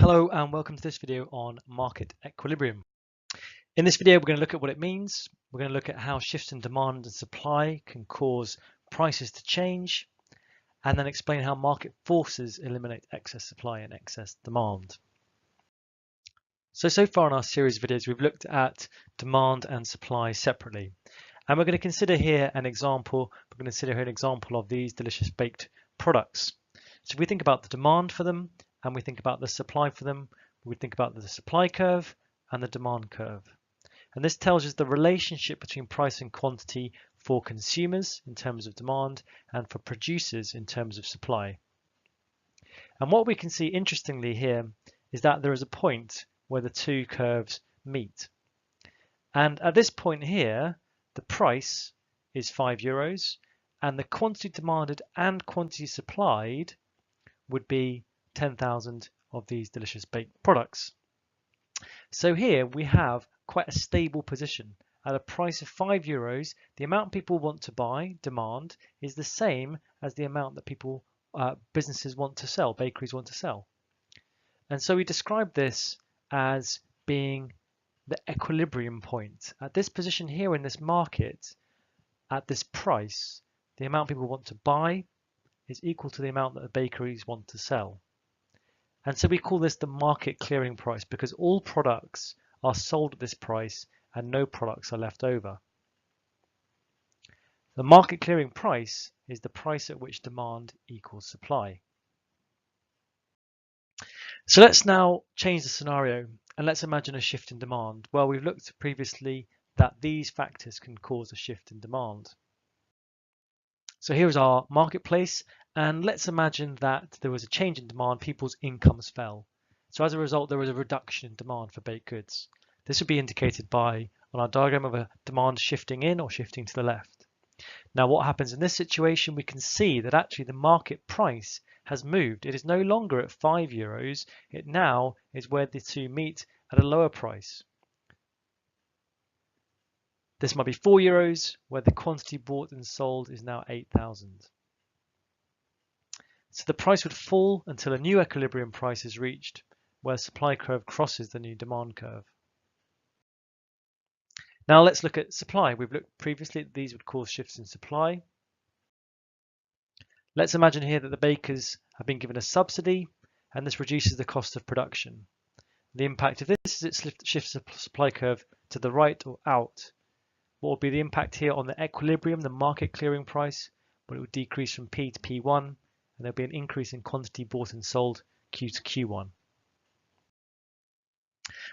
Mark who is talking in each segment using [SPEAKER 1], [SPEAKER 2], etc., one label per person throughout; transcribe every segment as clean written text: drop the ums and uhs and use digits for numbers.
[SPEAKER 1] Hello and welcome to this video on market equilibrium. In this video, we're going to look at what it means. We're going to look at how shifts in demand and supply can cause prices to change, and then explain how market forces eliminate excess supply and excess demand. So far in our series of videos, we've looked at demand and supply separately. And we're going to consider here an example. We're going to consider here an example of these delicious baked products. So if we think about the demand for them, and we think about the supply for them, we think about the supply curve and the demand curve. And this tells us the relationship between price and quantity for consumers in terms of demand and for producers in terms of supply. And what we can see interestingly here is that there is a point where the two curves meet. And at this point here, the price is €5 and the quantity demanded and quantity supplied would be 10,000 of these delicious baked products. So here we have quite a stable position. At a price of €5, the amount people want to buy, demand, is the same as the amount that businesses want to sell, bakeries want to sell. And so we describe this as being the equilibrium point. At this position here in this market, at this price, the amount people want to buy is equal to the amount that the bakeries want to sell. And so we call this the market clearing price because all products are sold at this price and no products are left over. The market clearing price is the price at which demand equals supply. So let's now change the scenario and let's imagine a shift in demand. Well, we've looked previously that these factors can cause a shift in demand. So here's our marketplace, and let's imagine that there was a change in demand, people's incomes fell. So as a result, there was a reduction in demand for baked goods. This would be indicated by, on our diagram, of a demand shifting in or shifting to the left. Now what happens in this situation, we can see that actually the market price has moved. It is no longer at €5. It now is where the two meet at a lower price. This might be €4, where the quantity bought and sold is now 8,000. So the price would fall until a new equilibrium price is reached, where supply curve crosses the new demand curve. Now let's look at supply. We've looked previously that these would cause shifts in supply. Let's imagine here that the bakers have been given a subsidy, and this reduces the cost of production. The impact of this is it shifts the supply curve to the right or out. What will be the impact here on the equilibrium, the market clearing price? Well, it would decrease from P to P1, and there'll be an increase in quantity bought and sold, Q to Q1.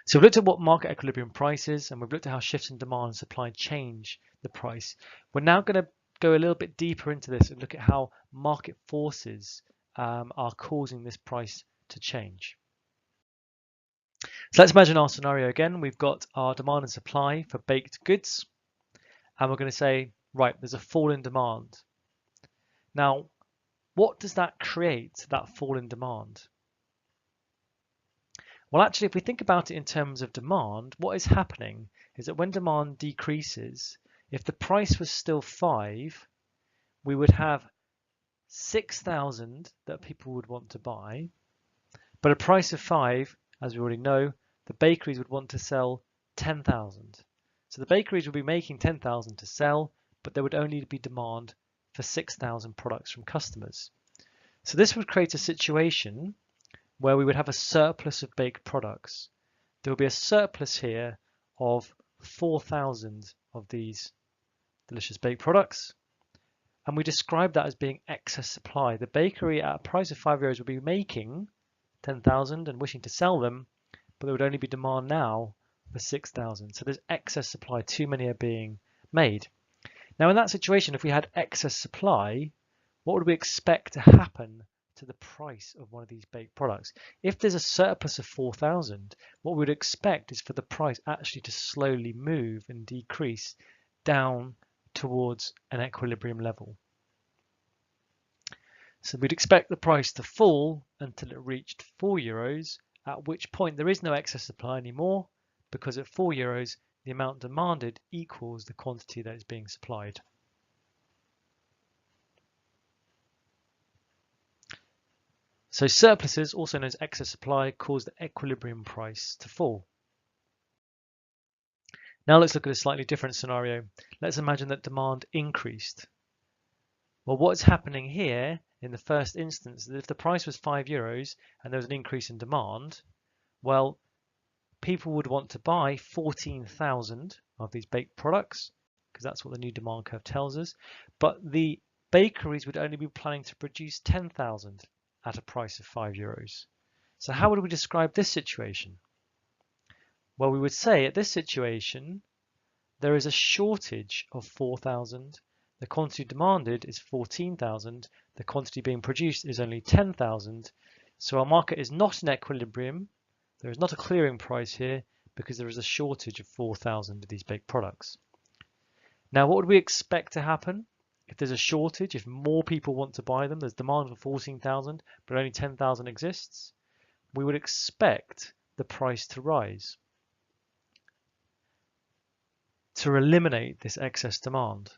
[SPEAKER 1] So we've looked at what market equilibrium price is, and we've looked at how shifts in demand and supply change the price. We're now going to go a little bit deeper into this and look at how market forces are causing this price to change. So let's imagine our scenario again. We've got our demand and supply for baked goods. And we're going to say, right, there's a fall in demand. Now, what does that create, that fall in demand? Well, actually, if we think about it in terms of demand, what is happening is that when demand decreases, if the price was still 5, we would have 6,000 that people would want to buy. But a price of 5, as we already know, the bakeries would want to sell 10,000. So the bakeries would be making 10,000 to sell, but there would only be demand for 6,000 products from customers. So this would create a situation where we would have a surplus of baked products. There will be a surplus here of 4,000 of these delicious baked products. And we describe that as being excess supply. The bakery at a price of €5 would be making 10,000 and wishing to sell them, but there would only be demand now for 6,000. So there's excess supply, too many are being made. Now in that situation, if we had excess supply, what would we expect to happen to the price of one of these baked products? If there's a surplus of 4,000, what we would expect is for the price actually to slowly move and decrease down towards an equilibrium level. So we'd expect the price to fall until it reached €4, at which point there is no excess supply anymore, because at €4, the amount demanded equals the quantity that is being supplied. So surpluses, also known as excess supply, cause the equilibrium price to fall. Now let's look at a slightly different scenario. Let's imagine that demand increased. Well, what's happening here in the first instance is if the price was €5 and there was an increase in demand, well, people would want to buy 14,000 of these baked products because that's what the new demand curve tells us. But the bakeries would only be planning to produce 10,000 at a price of €5. So how would we describe this situation? Well, we would say at this situation, there is a shortage of 4,000. The quantity demanded is 14,000. The quantity being produced is only 10,000. So our market is not in equilibrium. There is not a clearing price here because there is a shortage of 4,000 of these baked products. Now, what would we expect to happen if there's a shortage, if more people want to buy them? There's demand for 14,000, but only 10,000 exists. We would expect the price to rise to eliminate this excess demand.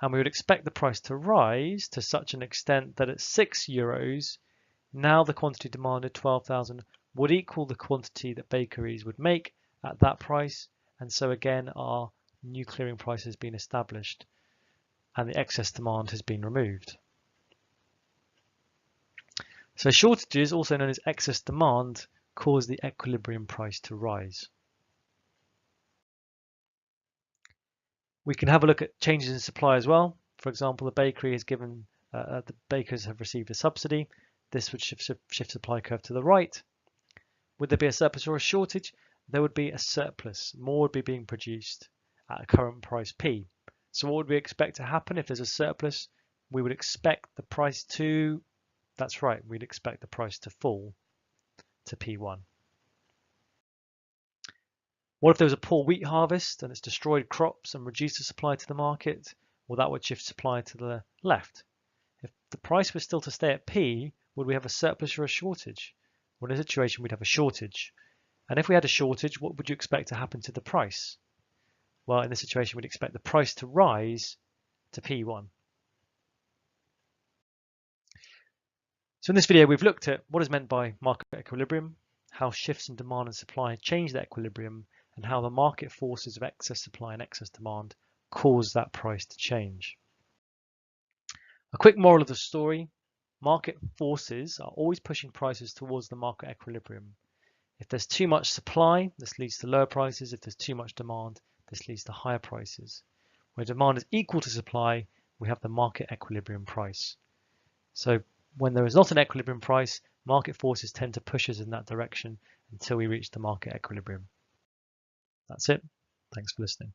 [SPEAKER 1] And we would expect the price to rise to such an extent that at €6, now the quantity demanded, 12,000, would equal the quantity that bakeries would make at that price. And so again, our new clearing price has been established and the excess demand has been removed. So shortages, also known as excess demand, cause the equilibrium price to rise. We can have a look at changes in supply as well. For example, the bakery has given, the bakers have received a subsidy. This would shift supply curve to the right. Would there be a surplus or a shortage? There would be a surplus. More would be being produced at a current price P. So what would we expect to happen if there's a surplus? We would expect the price to, that's right, we'd expect the price to fall to P1. What if there was a poor wheat harvest and it's destroyed crops and reduced the supply to the market? Well, that would shift supply to the left. If the price was still to stay at P, would we have a surplus or a shortage? Well, in a situation, we'd have a shortage. And if we had a shortage, what would you expect to happen to the price? Well, in this situation, we'd expect the price to rise to P1. So in this video, we've looked at what is meant by market equilibrium, how shifts in demand and supply change the equilibrium, and how the market forces of excess supply and excess demand cause that price to change. A quick moral of the story: market forces are always pushing prices towards the market equilibrium. If there's too much supply, this leads to lower prices. If there's too much demand, this leads to higher prices. Where demand is equal to supply, we have the market equilibrium price. So when there is not an equilibrium price, market forces tend to push us in that direction until we reach the market equilibrium. That's it. Thanks for listening.